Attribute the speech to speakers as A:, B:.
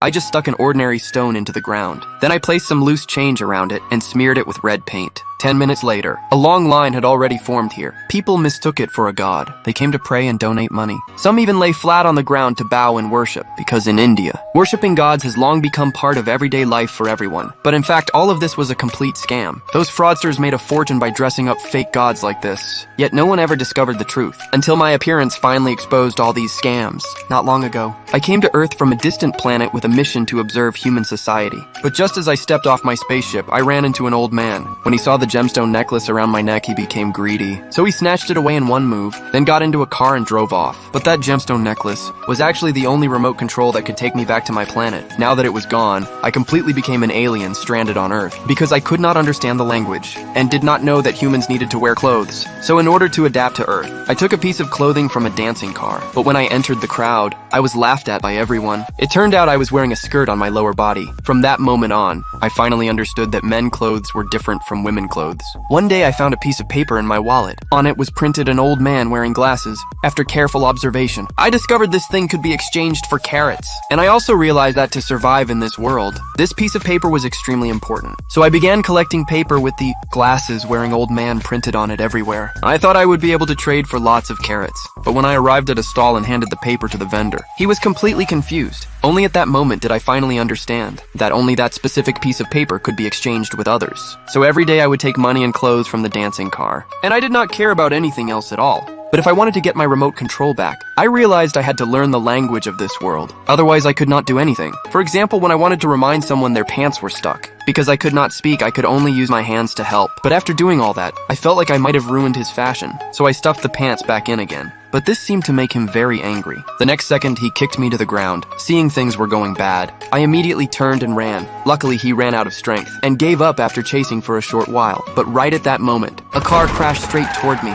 A: I just stuck an ordinary stone into the ground. Then I placed some loose change around it and smeared it with red paint. 10 minutes later, a long line had already formed here. People mistook it for a god. They came to pray and donate money. Some even lay flat on the ground to bow and worship, because in India, worshipping gods has long become part of everyday life for everyone. But in fact, all of this was a complete scam. Those fraudsters made a fortune by dressing up fake gods like this. Yet no one ever discovered the truth, until my appearance finally exposed all these scams. Not long ago, I came to Earth from a distant planet with a mission to observe human society. But just as I stepped off my spaceship, I ran into an old man. When he saw the gemstone necklace around my neck, he became greedy. So he snatched it away in one move, then got into a car and drove off. But that gemstone necklace was actually the only remote control that could take me back to my planet. Now that it was gone, I completely became an alien stranded on Earth, because I could not understand the language, and did not know that humans needed to wear clothes. So in order to adapt to Earth, I took a piece of clothing from a dancing car. But when I entered the crowd, I was laughed at by everyone. It turned out I was wearing a skirt on my lower body. From that moment on, I finally understood that men clothes were different from women clothes. One day I found a piece of paper in my wallet. On it was printed an old man wearing glasses. After careful observation, I discovered this thing could be exchanged for carrots. And I also realized that to survive in this world, this piece of paper was extremely important. So I began collecting paper with the glasses wearing old man printed on it everywhere. I thought I would be able to trade for lots of carrots. But when I arrived at a stall and handed the paper to the vendor, he was completely confused. Only at that moment did I finally understand that only that specific piece of paper could be exchanged with others. So every day I would take money and clothes from the dancing car, and I did not care about anything else at all. But if I wanted to get my remote control back, I realized I had to learn the language of this world. Otherwise, I could not do anything. For example, when I wanted to remind someone their pants were stuck. Because I could not speak, I could only use my hands to help. But after doing all that, I felt like I might have ruined his fashion. So I stuffed the pants back in again. But this seemed to make him very angry. The next second, he kicked me to the ground. Seeing things were going bad, I immediately turned and ran. Luckily, he ran out of strength and gave up after chasing for a short while. But right at that moment, a car crashed straight toward me.